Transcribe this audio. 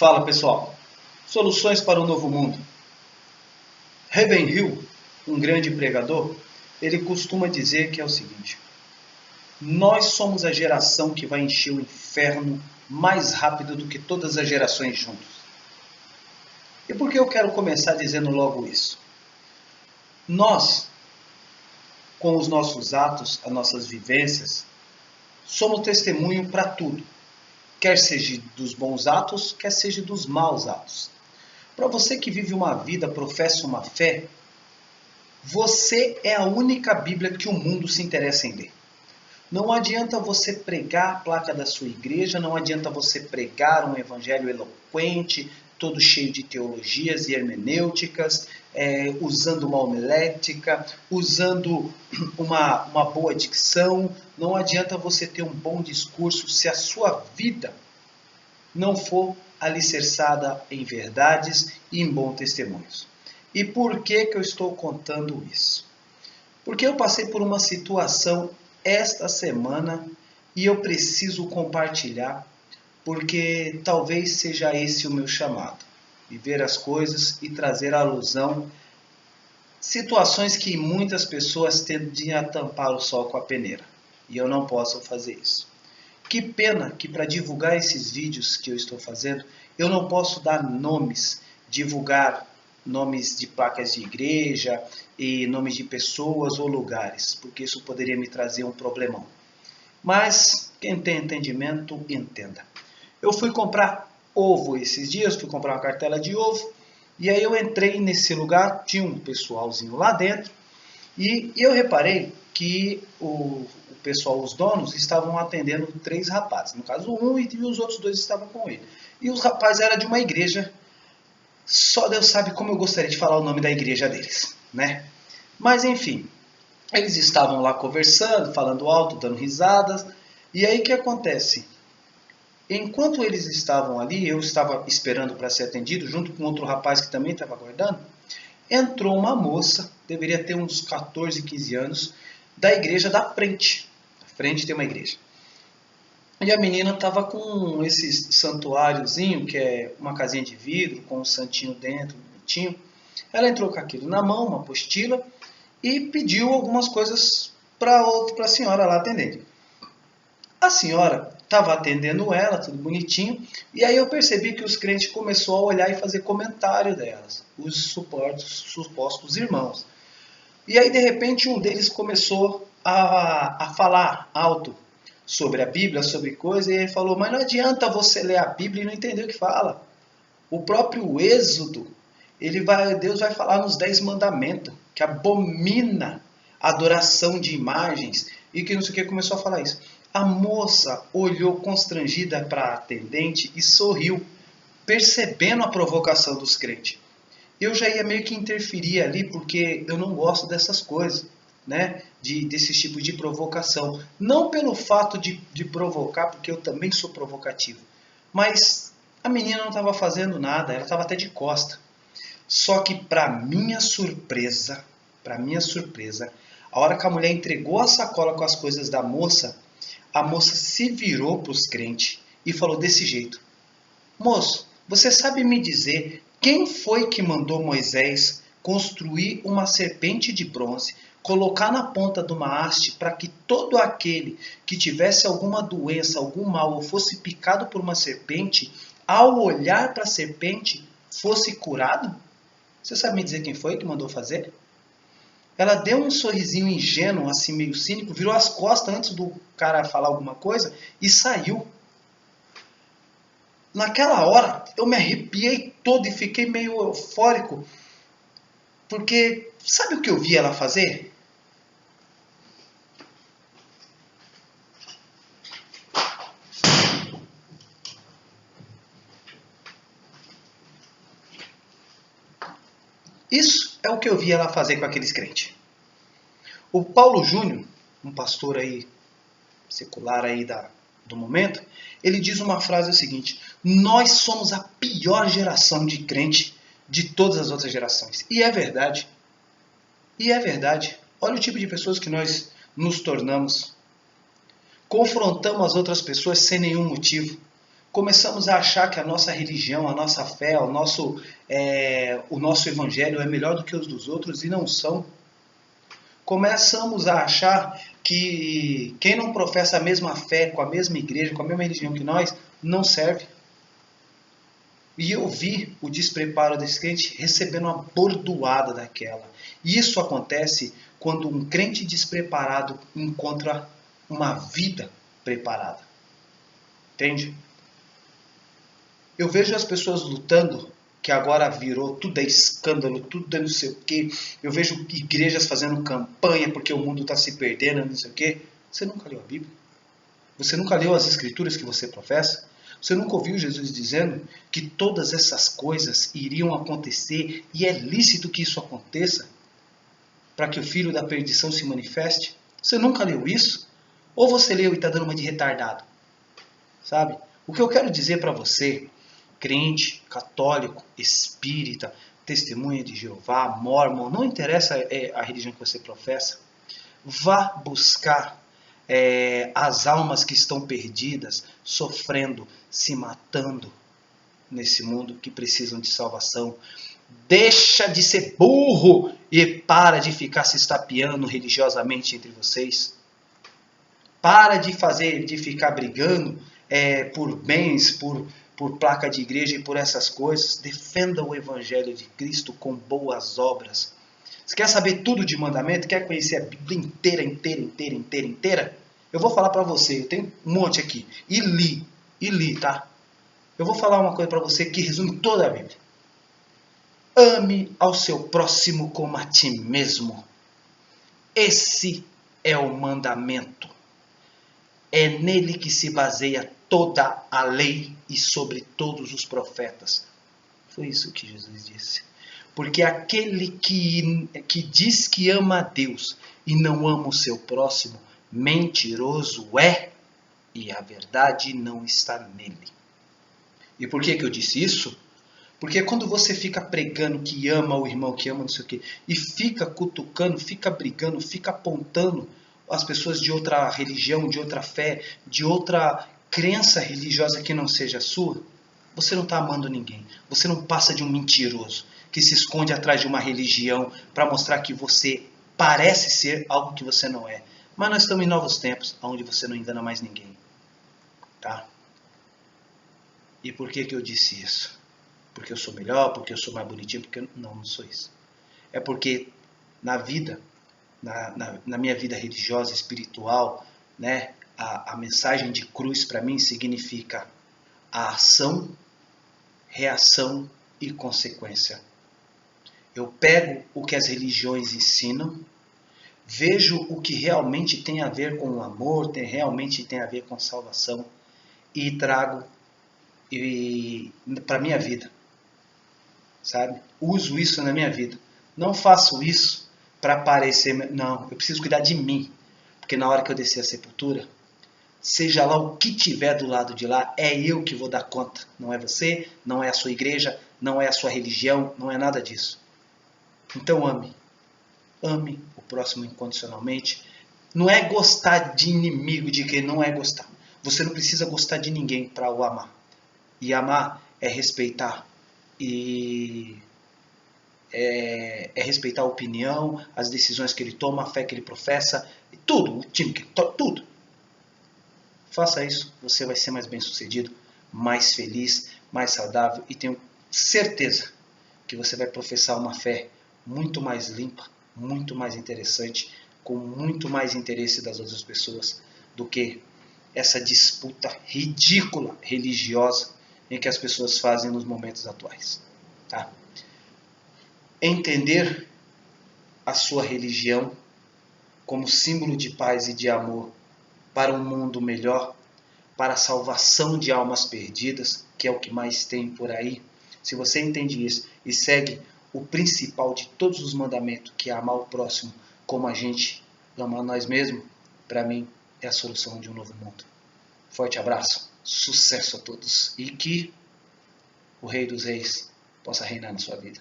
Fala pessoal, soluções para o novo mundo. Ravenhill, um grande pregador, ele costuma dizer que é o seguinte: nós somos a geração que vai encher o inferno mais rápido do que todas as gerações juntas. E por que eu quero começar dizendo logo isso? Nós, com os nossos atos, as nossas vivências, somos testemunho para tudo. Quer seja dos bons atos, quer seja dos maus atos. Para você que vive uma vida, professa uma fé, você é a única Bíblia que o mundo se interessa em ler. Não adianta você pregar a placa da sua igreja, não adianta você pregar um evangelho eloquente, todo cheio de teologias e hermenêuticas, usando uma homilética, usando uma boa dicção. Não adianta você ter um bom discurso se a sua vida não for alicerçada em verdades e em bons testemunhos. E por que eu estou contando isso? Porque eu passei por uma situação esta semana e eu preciso compartilhar, porque talvez seja esse o meu chamado. Viver as coisas e trazer à alusão situações que muitas pessoas tendem a tampar o sol com a peneira. E eu não posso fazer isso. Que pena que para divulgar esses vídeos que eu estou fazendo, eu não posso dar nomes, divulgar nomes de placas de igreja e nomes de pessoas ou lugares, porque isso poderia me trazer um problemão. Mas quem tem entendimento, entenda. Eu fui comprar ovo esses dias, fui comprar uma cartela de ovo, e aí eu entrei nesse lugar, tinha um pessoalzinho lá dentro, e eu reparei que o pessoal, os donos, estavam atendendo 3 rapazes. No caso, um e os outros 2 estavam com ele. E os rapazes eram de uma igreja, só Deus sabe como eu gostaria de falar o nome da igreja deles, né? Mas enfim, eles estavam lá conversando, falando alto, dando risadas. E aí o que acontece? Enquanto eles estavam ali, eu estava esperando para ser atendido, junto com outro rapaz que também estava aguardando, entrou uma moça, deveria ter uns 14, 15 anos, da igreja da frente. Na frente tem uma igreja. E a menina estava com esse santuáriozinho, que é uma casinha de vidro, com um santinho dentro, bonitinho. Ela entrou com aquilo na mão, uma apostila, e pediu algumas coisas para a senhora lá atendendo. A senhora estava atendendo ela, tudo bonitinho, e aí eu percebi que os crentes começaram a olhar e fazer comentário delas, os supostos irmãos. E aí, de repente, um deles começou a falar alto sobre a Bíblia, sobre coisa, e ele falou: mas não adianta você ler a Bíblia e não entender o que fala. O próprio Êxodo, Deus vai falar nos 10 mandamentos, que abomina a adoração de imagens, e que não sei o que, começou a falar isso. A moça olhou constrangida para a atendente e sorriu, percebendo a provocação dos crentes. Eu já ia meio que interferir ali, porque eu não gosto dessas coisas, né? Desse tipo de provocação. Não pelo fato de provocar, porque eu também sou provocativo, mas a menina não estava fazendo nada, ela estava até de costa. Só que para minha surpresa, a hora que a mulher entregou a sacola com as coisas da moça, a moça se virou para os crentes e falou desse jeito: moço, você sabe me dizer quem foi que mandou Moisés construir uma serpente de bronze, colocar na ponta de uma haste para que todo aquele que tivesse alguma doença, algum mal ou fosse picado por uma serpente, ao olhar para a serpente, fosse curado? Você sabe me dizer quem foi que mandou fazer? Ela deu um sorrisinho ingênuo, assim meio cínico, virou as costas antes do cara falar alguma coisa e saiu. Naquela hora, eu me arrepiei todo e fiquei meio eufórico, porque sabe o que eu vi ela fazer? Isso é o que eu vi ela fazer com aqueles crentes. O Paulo Júnior, um pastor aí secular aí do momento, ele diz uma frase seguinte: nós somos a pior geração de crente de todas as outras gerações. E é verdade. E é verdade. Olha o tipo de pessoas que nós nos tornamos. Confrontamos as outras pessoas sem nenhum motivo. Começamos a achar que a nossa religião, a nossa fé, o nosso evangelho é melhor do que os dos outros e não são. Começamos a achar que quem não professa a mesma fé, com a mesma igreja, com a mesma religião que nós, não serve. E eu vi o despreparo desse crente recebendo uma bordoada daquela. E isso acontece quando um crente despreparado encontra uma vida preparada. Entende? Eu vejo as pessoas lutando, que agora virou, tudo é escândalo, tudo é não sei o quê. Eu vejo igrejas fazendo campanha porque o mundo está se perdendo, não sei o quê. Você nunca leu a Bíblia? Você nunca leu as escrituras que você professa? Você nunca ouviu Jesus dizendo que todas essas coisas iriam acontecer e é lícito que isso aconteça para que o filho da perdição se manifeste? Você nunca leu isso? Ou você leu e está dando uma de retardado? Sabe? O que eu quero dizer para você, crente, católico, espírita, testemunha de Jeová, mórmon, não interessa a religião que você professa, vá buscar as almas que estão perdidas, sofrendo, se matando nesse mundo, que precisam de salvação. Deixa de ser burro e para de ficar se estapeando religiosamente entre vocês. Para de ficar brigando por bens, por placa de igreja e por essas coisas. Defenda o evangelho de Cristo com boas obras. Você quer saber tudo de mandamento? Quer conhecer a Bíblia inteira? Eu vou falar para você, eu tenho um monte aqui. E li, tá? Eu vou falar uma coisa para você que resume toda a Bíblia. Ame ao seu próximo como a ti mesmo. Esse é o mandamento. É nele que se baseia toda a lei e sobre todos os profetas. Foi isso que Jesus disse. Porque aquele que diz que ama a Deus e não ama o seu próximo, mentiroso é, e a verdade não está nele. E por que eu disse isso? Porque quando você fica pregando que ama o irmão, que ama não sei o quê, e fica cutucando, fica brigando, fica apontando as pessoas de outra religião, de outra fé, de outra crença religiosa que não seja a sua, você não está amando ninguém. Você não passa de um mentiroso que se esconde atrás de uma religião para mostrar que você parece ser algo que você não é. Mas nós estamos em novos tempos, onde você não engana mais ninguém. Tá? E por que eu disse isso? Porque eu sou melhor, porque eu sou mais bonitinho, porque não sou isso. É porque na vida, na minha vida religiosa, espiritual, né, a mensagem de cruz para mim significa a ação, reação e consequência. Eu pego o que as religiões ensinam, vejo o que realmente tem a ver com o amor, realmente tem a ver com salvação e trago para a minha vida. Sabe? Uso isso na minha vida. Não faço isso para parecer... Não, eu preciso cuidar de mim. Porque na hora que eu descer a sepultura, seja lá o que tiver do lado de lá, é eu que vou dar conta. Não é você, não é a sua igreja, não é a sua religião, não é nada disso. Então ame. Ame o próximo incondicionalmente. Não é gostar de inimigo, de quem não é gostar. Você não precisa gostar de ninguém para o amar. E amar é respeitar. E respeitar a opinião, as decisões que ele toma, a fé que ele professa, tudo, o time que tudo. Faça isso, você vai ser mais bem sucedido, mais feliz, mais saudável e tenho certeza que você vai professar uma fé muito mais limpa, muito mais interessante, com muito mais interesse das outras pessoas do que essa disputa ridícula religiosa em que as pessoas fazem nos momentos atuais. Tá? Entender a sua religião como símbolo de paz e de amor para um mundo melhor, para a salvação de almas perdidas, que é o que mais tem por aí. Se você entende isso e segue o principal de todos os mandamentos, que é amar o próximo como a gente ama a nós mesmos, para mim é a solução de um novo mundo. Forte abraço, sucesso a todos e que o Rei dos Reis possa reinar na sua vida.